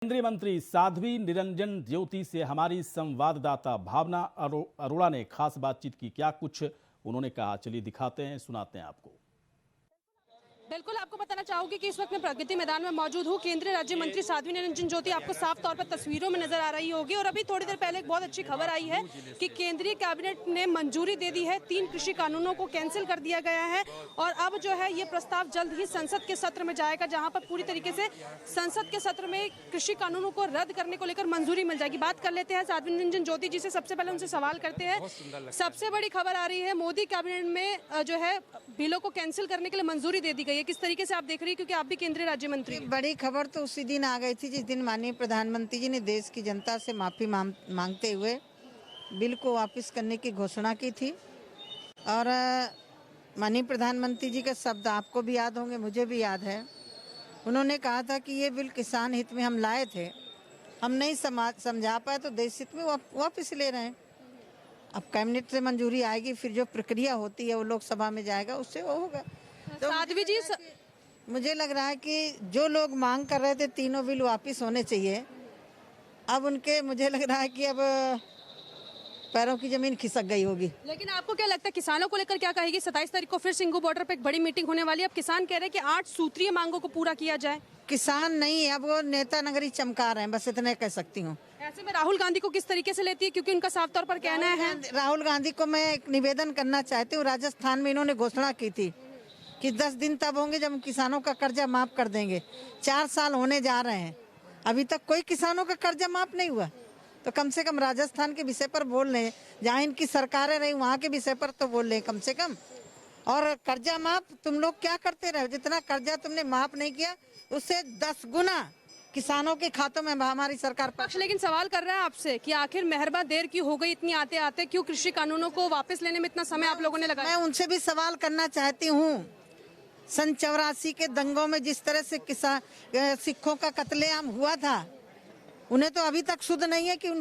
केंद्रीय मंत्री साध्वी निरंजन ज्योति से हमारी संवाददाता भावना अरोड़ा ने खास बातचीत की। क्या कुछ उन्होंने कहा, चलिए दिखाते हैं, सुनाते हैं आपको। बिल्कुल, आपको बताना चाहूंगी कि इस वक्त मैं प्रगति मैदान में मौजूद हूँ। केंद्रीय राज्य मंत्री साध्वी निरंजन ज्योति आपको साफ तौर पर तस्वीरों में नजर आ रही होगी। और अभी थोड़ी देर पहले एक बहुत अच्छी खबर आई है कि केंद्रीय कैबिनेट ने मंजूरी दे दी है। 3 कृषि कानूनों को कैंसिल कर दिया गया है और अब जो है ये प्रस्ताव जल्द ही संसद के सत्र में जाएगा, जहाँ पर पूरी तरीके से संसद के सत्र में कृषि कानूनों को रद्द करने को लेकर मंजूरी मिल जाएगी। बात कर लेते हैं साध्वी निरंजन ज्योति जी से, सबसे पहले उनसे सवाल करते हैं। सबसे बड़ी खबर आ रही है, मोदी कैबिनेट में जो है बिलों को कैंसिल करने के लिए मंजूरी दे दी गई है। किस तरीके से आप देख रही है, क्योंकि आप भी केंद्रीय राज्य मंत्री हैं? बड़ी खबर तो उसी दिन आ गई थी जिस दिन माननीय प्रधानमंत्री जी ने देश की जनता से माफी मांगते हुए बिल को वापस करने की घोषणा की थी। और माननीय प्रधानमंत्री जी के शब्द आपको भी याद होंगे, मुझे भी याद है। उन्होंने कहा था कि ये बिल किसान हित में हम लाए थे, हम नहीं समझा पाए तो देश हित में वापस ले रहे हैं। अब कैबिनेट से मंजूरी आएगी, फिर जो प्रक्रिया होती है वो लोकसभा में जाएगा, उससे वो होगा। तो साध्वी जी मुझे लग रहा है कि जो लोग मांग कर रहे थे तीनों बिल वापस होने चाहिए, अब उनके मुझे लग रहा है कि अब पैरों की जमीन खिसक गई होगी। लेकिन आपको क्या लगता है किसानों को लेकर क्या कहेगी? 27 तारीख को फिर सिंघू बॉर्डर पे एक बड़ी मीटिंग होने वाली है। अब किसान कह रहे हैं कि 8 सूत्रीय मांगों को पूरा किया जाए। किसान नहीं, अब वो नेता नगरी चमका रहे हैं, बस इतने कह सकती हूँ। ऐसे में राहुल गांधी को किस तरीके से लेती है, क्योंकि उनका साफ तौर पर कहना है। राहुल गांधी को मैं एक निवेदन करना चाहती हूँ। राजस्थान में इन्होंने घोषणा की थी कि 10 दिन तब होंगे जब किसानों का कर्जा माफ कर देंगे। 4 साल होने जा रहे हैं, अभी तक कोई किसानों का कर्जा माफ नहीं हुआ। तो कम से कम राजस्थान के विषय पर बोल रहे हैं, जहाँ इनकी सरकारें रही वहाँ के विषय पर तो बोल रहे हैं कम से कम। और कर्जा माफ तुम लोग क्या करते रहे? जितना कर्जा तुमने माफ नहीं किया उससे 10 गुना किसानों के खातों में हमारी सरकार पक्ष लेकिन सवाल कर रहा है आपसे कि आखिर मेहरबा देर की हो गई इतनी आते आते, क्यों कृषि कानूनों को वापस लेने में इतना समय आप लोगों ने लगाया? मैं उनसे भी सवाल करना चाहती हूँ। सन 84 के दंगों में जिस तरह से सिखों का कत्लेआम हुआ था, उन्हें तो अभी तक शुद्ध नहीं है कि उन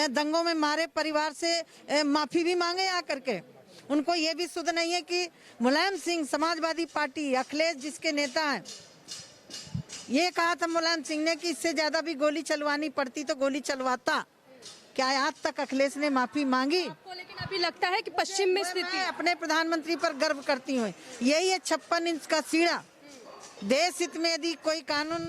दंगों में मारे परिवार से माफी भी मांगे आकर के। उनको ये भी शुद्ध नहीं है कि मुलायम सिंह समाजवादी पार्टी, अखिलेश जिसके नेता हैं, ये कहा था मुलायम सिंह ने कि इससे ज्यादा भी गोली चलवानी पड़ती तो गोली चलवाता। क्या आज तक अखिलेश ने माफी मांगी? आपको लेकिन अभी लगता है कि पश्चिम में स्थिति अपने प्रधानमंत्री पर गर्व करती हूँ। यही है 56 इंच का सीढ़ा। देश हित में यदि कोई कानून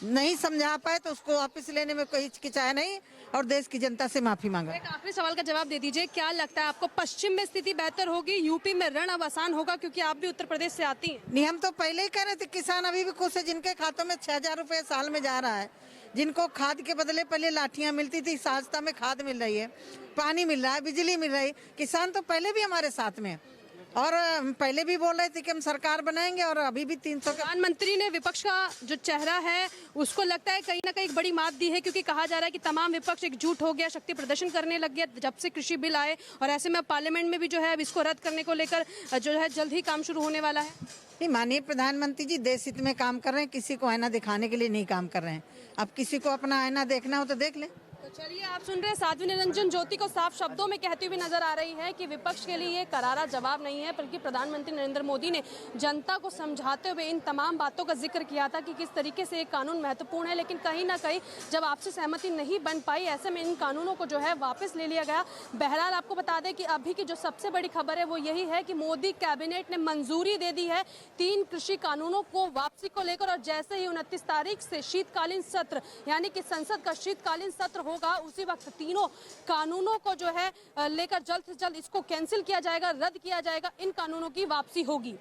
नहीं समझा पाए तो उसको वापस लेने में कोई हिचकिचाया नहीं और देश की जनता से माफी मांगा। एक आखिरी सवाल का जवाब दे दीजिए, क्या लगता है आपको पश्चिम में स्थिति बेहतर होगी, यूपी में रण अब आसान होगा, क्योंकि आप भी उत्तर प्रदेश से आती हैं? नहीं, हम तो पहले ही कह रहे थे किसान अभी भी खुश है, जिनके खातों में 6000 रुपए साल में जा रहा है, जिनको खाद के बदले पहले लाठियां मिलती थी, सस्ता में खाद मिल रही है, पानी मिल रहा है, बिजली मिल रही है। किसान तो पहले भी हमारे साथ में, और पहले भी बोल रहे थे कि हम सरकार बनाएंगे और अभी भी 300। प्रधानमंत्री ने विपक्ष का जो चेहरा है उसको लगता है कहीं ना कहीं एक बड़ी मात दी है, क्योंकि कहा जा रहा है कि तमाम विपक्ष एकजुट हो गया, शक्ति प्रदर्शन करने लग गया जब से कृषि बिल आए, और ऐसे में पार्लियामेंट में भी जो है अब इसको रद्द करने को लेकर जो है जल्द ही काम शुरू होने वाला है। नहीं, माननीय प्रधानमंत्री जी देश हित में काम कर रहे हैं, किसी को आईना दिखाने के लिए नहीं काम कर रहे हैं। अब किसी को अपना आईना देखना हो तो देख ले। तो चलिए, आप सुन रहे हैं साध्वी निरंजन ज्योति को साफ शब्दों में कहती हुई नजर आ रही है कि विपक्ष के लिए ये करारा जवाब नहीं है, बल्कि प्रधानमंत्री नरेंद्र मोदी ने जनता को समझाते हुए इन तमाम बातों का जिक्र किया था कि किस तरीके से ये कानून महत्वपूर्ण है। लेकिन कहीं ना कहीं जब आपसे सहमति नहीं बन पाई, ऐसे में इन कानूनों को जो है वापस ले लिया गया। बहरहाल आपको बता दें कि अभी की जो सबसे बड़ी खबर है वो यही है कि मोदी कैबिनेट ने मंजूरी दे दी है 3 कृषि कानूनों को वापसी को लेकर। और जैसे ही 29 तारीख से शीतकालीन सत्र, यानी कि संसद का शीतकालीन सत्र होगा, उसी वक्त तीनों कानूनों को जो है लेकर जल्द से जल्द इसको कैंसिल किया जाएगा, रद्द किया जाएगा, इन कानूनों की वापसी होगी।